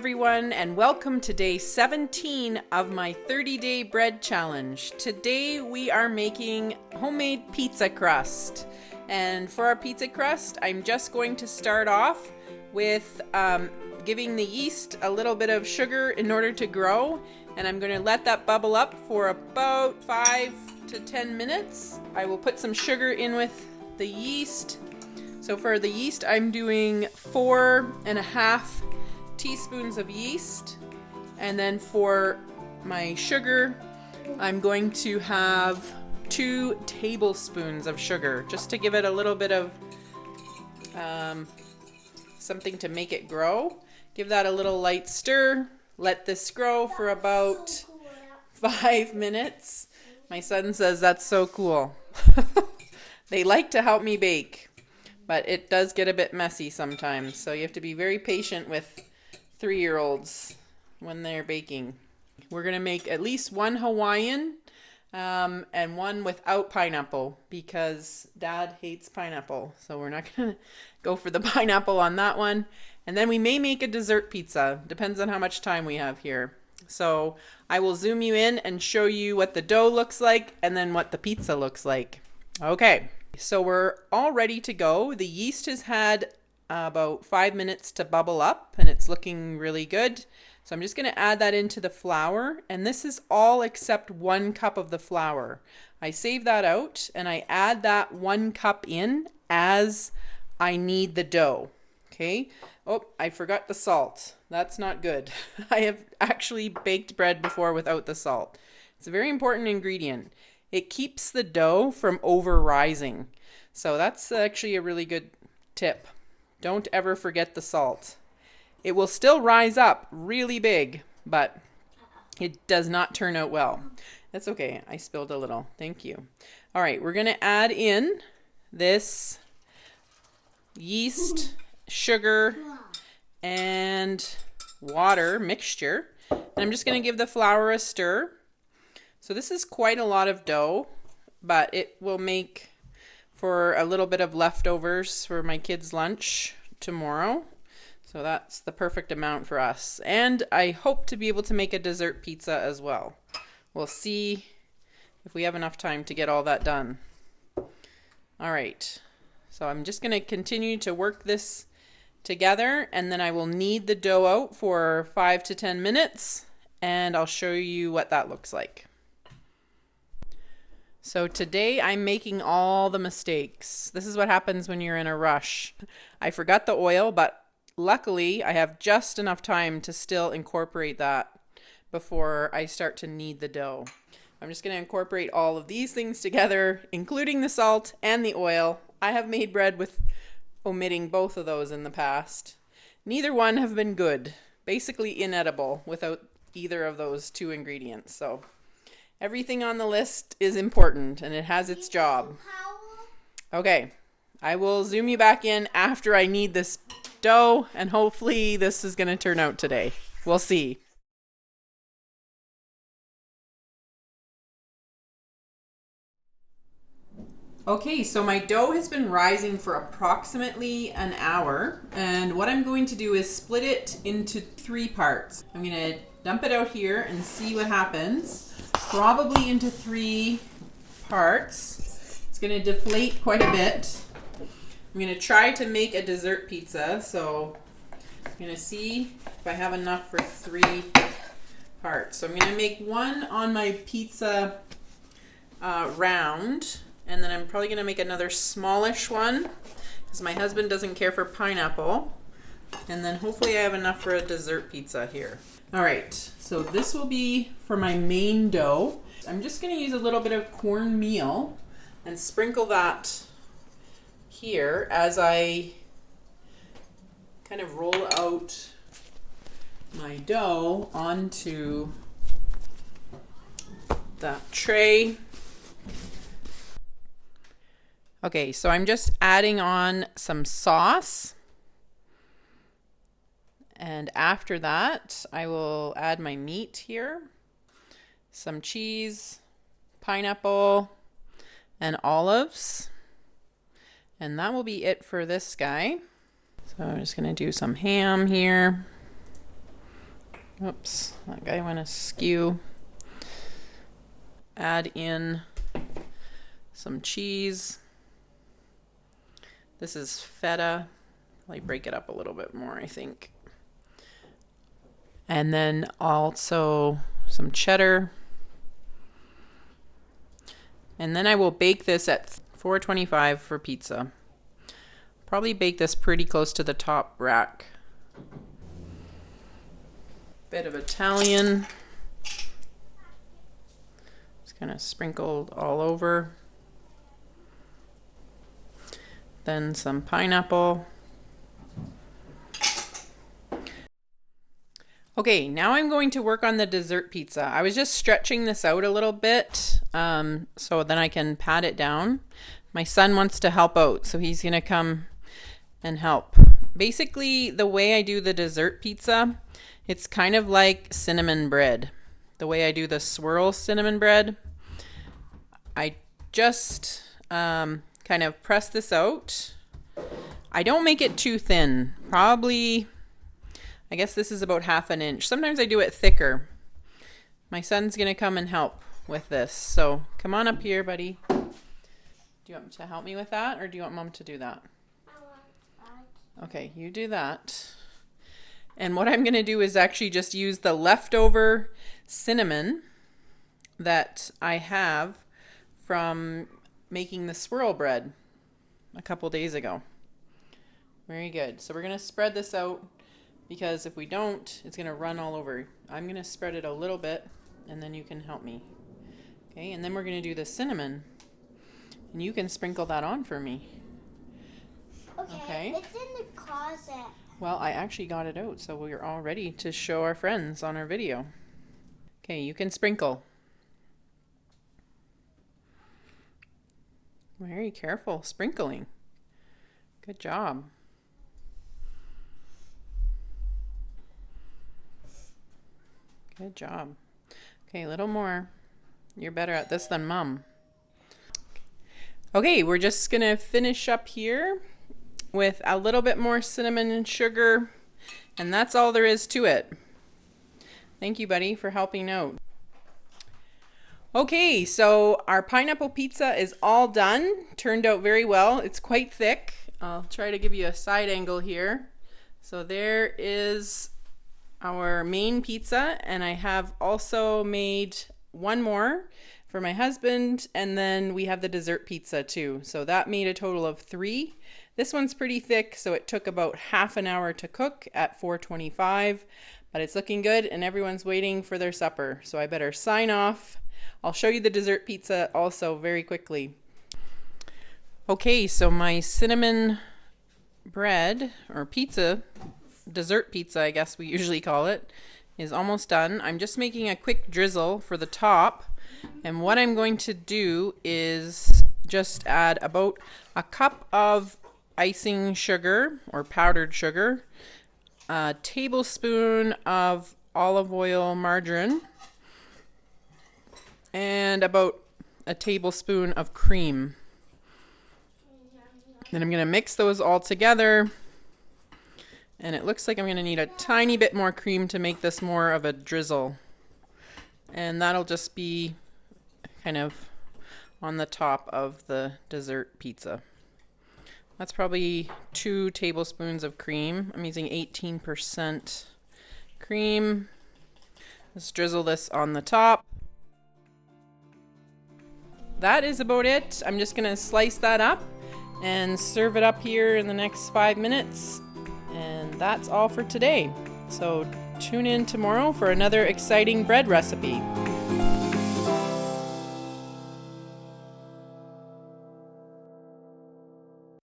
everyone, and welcome to day 17 of my 30-day bread challenge. Today we are making homemade pizza crust. And for our pizza crust, I'm just going to start off with giving the yeast a little bit of sugar in order to grow. And I'm going to let that bubble up for about 5 to 10 minutes. I will put some sugar in with the yeast. So for the yeast, I'm doing 4.5 teaspoons of yeast. And then for my sugar, I'm going to have 2 tablespoons of sugar, just to give it a little bit of something to make it grow. Give that a little light stir. Let this grow for about 5 minutes. My son says that's so cool. They like to help me bake, but it does get a bit messy sometimes. So you have to be very patient with 3-year-olds when they're baking. We're going to make at least one Hawaiian and one without pineapple because Dad hates pineapple. So we're not going to go for the pineapple on that one. And then we may make a dessert pizza. Depends on how much time we have here. So I will zoom you in and show you what the dough looks like and then what the pizza looks like. Okay, so we're all ready to go. The yeast has had about 5 minutes to bubble up and it's looking really good. So I'm just going to add that into the flour, and this is all except 1 cup of the flour. I save that out and I add that 1 cup in as I knead the dough. Okay. Oh, I forgot the salt. That's not good. I have actually baked bread before without the salt. It's a very important ingredient. It keeps the dough from over rising. So that's actually a really good tip. Don't ever forget the salt. It will still rise up really big, but it does not turn out well. That's okay. I spilled a little. Thank you. All right, we're going to add in this yeast, sugar, and water mixture. And I'm just going to give the flour a stir. So this is quite a lot of dough, but it will make for a little bit of leftovers for my kids' lunch tomorrow. So that's the perfect amount for us. And I hope to be able to make a dessert pizza as well. We'll see if we have enough time to get all that done. All right. So I'm just going to continue to work this together, and then I will knead the dough out for 5 to 10 minutes, and I'll show you what that looks like. So today I'm making all the mistakes. This is what happens when you're in a rush. I forgot the oil, but luckily I have just enough time to still incorporate that before I start to knead the dough. I'm just going to incorporate all of these things together, including the salt and the oil. I have made bread with omitting both of those in the past. Neither one have been good. Basically inedible without either of those 2 ingredients. So everything on the list is important and it has its job. Okay, I will zoom you back in after I knead this dough, and hopefully this is going to turn out today. We'll see. Okay, so my dough has been rising for approximately an hour, and what I'm going to do is split it into 3 parts. I'm going to dump it out here and see what happens. Probably into 3 parts. It's going to deflate quite a bit. I'm going to try to make a dessert pizza, so I'm going to see if I have enough for 3 parts. So I'm going to make one on my pizza round. And then I'm probably going to make another smallish one because my husband doesn't care for pineapple. And then hopefully I have enough for a dessert pizza here. All right, so this will be for my main dough. I'm just going to use a little bit of cornmeal and sprinkle that here as I kind of roll out my dough onto that tray. Okay, so I'm just adding on some sauce. And after that, I will add my meat here. Some cheese, pineapple, and olives. And that will be it for this guy. So I'm just going to do some ham here. Oops, that guy went askew. Add in some cheese. This is feta. Like break it up a little bit more, I think. And then also some cheddar. And then I will bake this at 425 for pizza. Probably bake this pretty close to the top rack. Bit of Italian. Just kind of sprinkled all over. Then some pineapple. Okay, now I'm going to work on the dessert pizza. I was just stretching this out a little bit so then I can pat it down. My son wants to help out, so he's gonna come and help. Basically, the way I do the dessert pizza, it's kind of like cinnamon bread. The way I do the swirl cinnamon bread, I just kind of press this out. I don't make it too thin. Probably, I guess this is about 1/2 inch. Sometimes I do it thicker. My son's gonna come and help with this. So come on up here, buddy. Do you want to help me with that, or do you want Mom to do that? Okay, you do that. And what I'm gonna do is actually just use the leftover cinnamon that I have from making the swirl bread a couple days ago. Very good. So we're gonna spread this out, because if we don't, it's gonna run all over. I'm gonna spread it a little bit and then you can help me. Okay, and then we're gonna do the cinnamon. And you can sprinkle that on for me. Okay. It's in the closet. Well, I actually got it out, so we're all ready to show our friends on our video. Okay, you can sprinkle. Very careful sprinkling. Good job. Good job. Okay, a little more. You're better at this than Mom. Okay, we're just gonna finish up here with a little bit more cinnamon and sugar, and that's all there is to it. Thank you, buddy, for helping out. Okay, so our pineapple pizza is all done. Turned out very well. It's quite thick. I'll try to give you a side angle here. So there is our main pizza, and I have also made one more for my husband, and then we have the dessert pizza too. So that made a total of 3. This one's pretty thick, so it took about 1/2 hour to cook at 425, but it's looking good and everyone's waiting for their supper. So I better sign off. I'll show you the dessert pizza also very quickly. Okay, so my cinnamon bread or pizza, dessert pizza I guess we usually call it, is almost done. I'm just making a quick drizzle for the top, and what I'm going to do is just add about a cup of icing sugar or powdered sugar, a tablespoon of olive oil margarine, and about a tablespoon of cream. Then I'm going to mix those all together, and it looks like I'm going to need a tiny bit more cream to make this more of a drizzle, and that'll just be kind of on the top of the dessert pizza. That's probably 2 tablespoons of cream. I'm using 18% cream. Let's drizzle this on the top. That is about it. I'm just gonna slice that up and serve it up here in the next 5 minutes. And that's all for today. So tune in tomorrow for another exciting bread recipe.